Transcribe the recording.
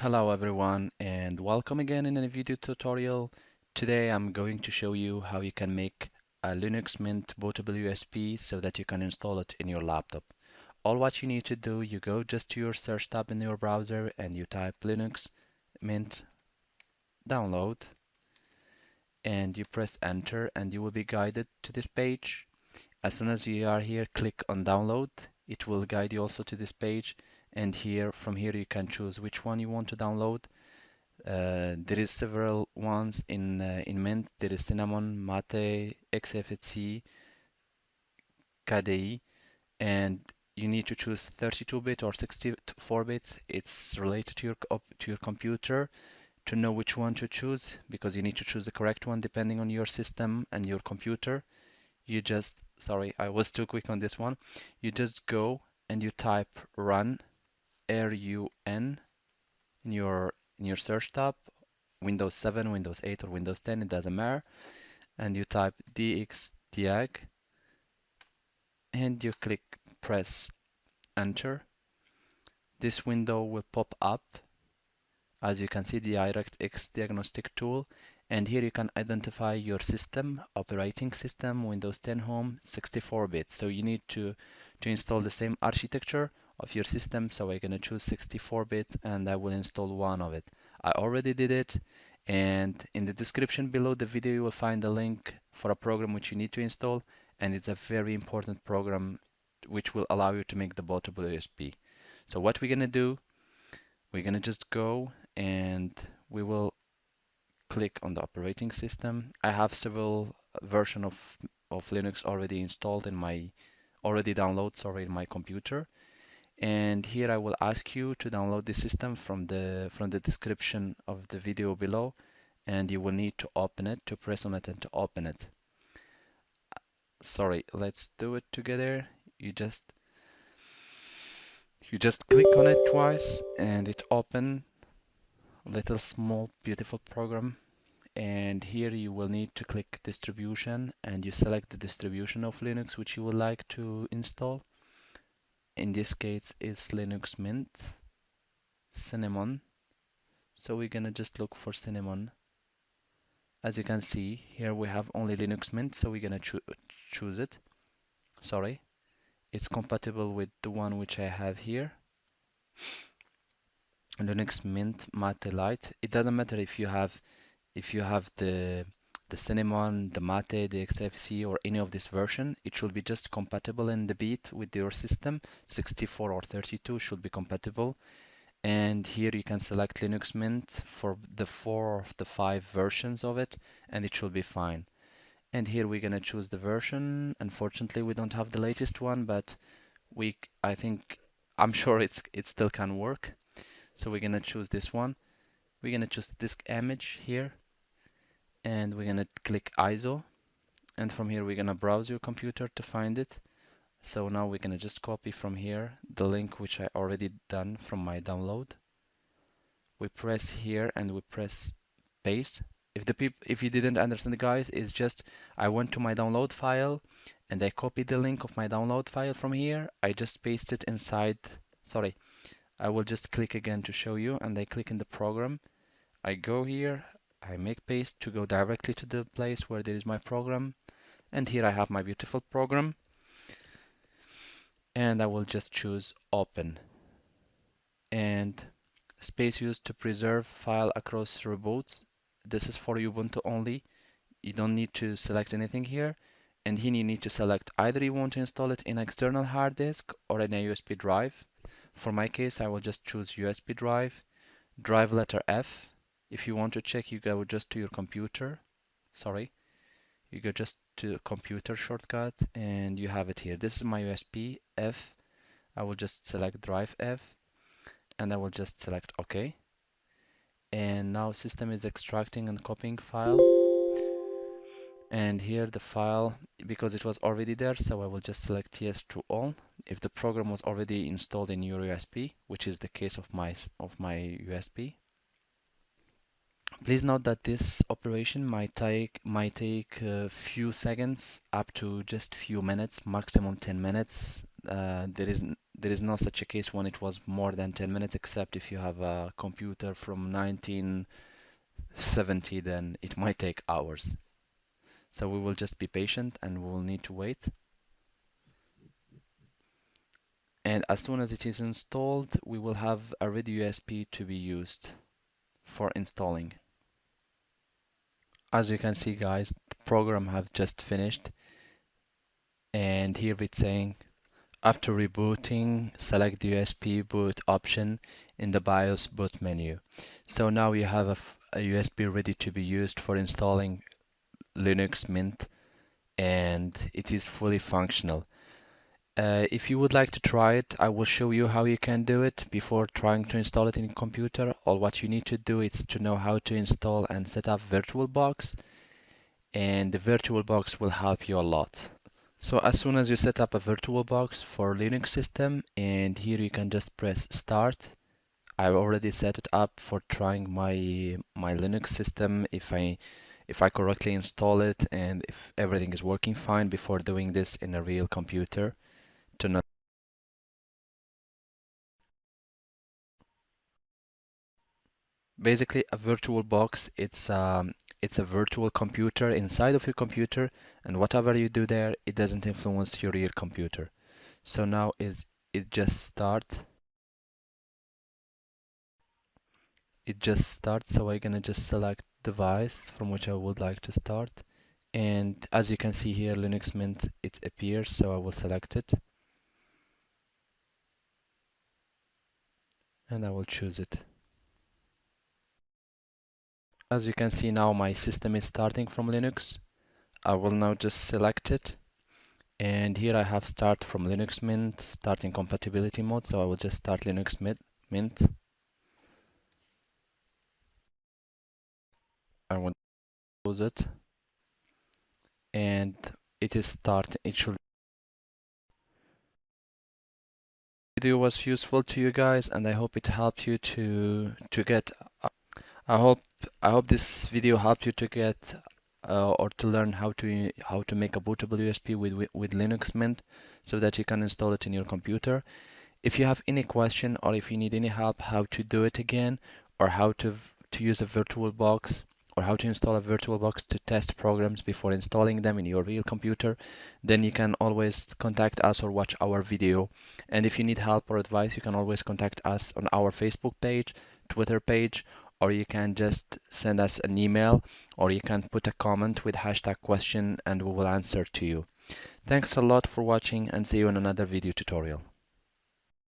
Hello everyone and welcome again in a video tutorial. Today I'm going to show you how you can make a Linux Mint bootable USB so that you can install it in your laptop. All what you need to do, you go just to your search tab in your browser and you type Linux Mint download and you press enter and you will be guided to this page. As soon as you are here, click on download. It will guide you also to this page, and from here you can choose which one you want to download. There is several ones in Mint. There is Cinnamon, Mate, XFCE, KDE, and you need to choose 32-bit or 64 bits. It's related to your computer to know which one to choose because you need to choose the correct one depending on your system and your computer. Sorry, I was too quick on this one. You just go and you type run, R-U-N in your search tab, Windows 7, Windows 8, or Windows 10, it doesn't matter, and you type dxdiag and you press enter. This window will pop up. As you can see, the DirectX diagnostic tool, and here you can identify your system, operating system, Windows 10 Home, 64-bit. So you need to install the same architecture of your system. So I'm gonna choose 64-bit and I will install one of it. I already did it, and in the description below the video you will find a link for a program which you need to install, and it's a very important program which will allow you to make the bootable USB. So what we're gonna do, we're gonna just go and we will click on the operating system. I have several version of Linux already installed already download, sorry, in my computer. And here I will ask you to download the system from the description of the video below, and you will need to open it, to press on it and to open it. Sorry, let's do it together. You just click on it twice and it open little small beautiful program. And here you will need to click distribution and you select the distribution of Linux which you would like to install. In this case it's Linux Mint Cinnamon, so we're gonna just look for Cinnamon. As you can see here we have only Linux Mint, so we're gonna choose it. Sorry, it's compatible with the one which I have here, Linux Mint Mate Lite. It doesn't matter if you have the Cinnamon, the Mate, the XFCE, or any of this version. It should be just compatible in the bit with your system. 64 or 32 should be compatible. And here you can select Linux Mint for the 4 of the 5 versions of it, and it should be fine. And here we're gonna choose the version. Unfortunately, we don't have the latest one, but I'm sure it still can work. So we're gonna choose this one. We're gonna choose disk image here, and we're gonna click ISO, and from here we're gonna browse your computer to find it. So now we're gonna just copy from here the link which I already done from my download. We press here and we press paste. If you didn't understand, guys, it's just I went to my download file and I copied the link of my download file from here. I just paste it inside. Sorry, I will just click again to show you, and I click in the program. I go here, I make paste to go directly to the place where there is my program, and here I have my beautiful program, and I will just choose open, and space used to preserve file across reboots. This is for Ubuntu only. You don't need to select anything here, and here you need to select either you want to install it in external hard disk or in a USB drive. For my case, I will just choose USB drive, drive letter F. If you want to check, you go just to your computer. Sorry, you go just to computer shortcut and you have it here. This is my USB F. I will just select drive F and I will just select OK. And now system is extracting and copying file. And here the file, because it was already there, so I will just select yes to all. If the program was already installed in your USB, which is the case of my USB, Please note that this operation might take a few seconds up to just few minutes, maximum 10 minutes. There is no such a case when it was more than 10 minutes, except if you have a computer from 1970, then it might take hours. So we will just be patient and we will need to wait. And as soon as it is installed, we will have a ready USB to be used for installing. As you can see, guys, the program have just finished, and here it's saying after rebooting, select the USB boot option in the BIOS boot menu. So now you have a USB ready to be used for installing Linux Mint, and it is fully functional. If you would like to try it, I will show you how you can do it before trying to install it in your computer. All what you need to do is to know how to install and set up VirtualBox, and the VirtualBox will help you a lot. So as soon as you set up a VirtualBox for Linux system, and here you can just press start. I've already set it up for trying my Linux system if I correctly install it and if everything is working fine before doing this in a real computer to not. Basically, a VirtualBox, it's a virtual computer inside of your computer, and whatever you do there, it doesn't influence your real computer. So now is it just start. It just starts, so I'm gonna just select device from which I would like to start. And as you can see here, Linux Mint, it appears, so I will select it. And I will choose it. As you can see now, my system is starting from Linux. I will now just select it. And here I have start from Linux Mint, starting compatibility mode. So I will just start Linux Mint. I will close it. And it is start. It should. Video was useful to you guys, and I hope it helped you to get. I hope I hope this video helped you to get or to learn how to make a bootable USB with Linux Mint so that you can install it in your computer. If you have any question or if you need any help how to do it again or how to use a VirtualBox or how to install a VirtualBox to test programs before installing them in your real computer, then you can always contact us or watch our video. And if you need help or advice, you can always contact us on our Facebook page, Twitter page, or you can just send us an email or you can put a comment with hashtag question and we will answer to you. Thanks a lot for watching and see you in another video tutorial.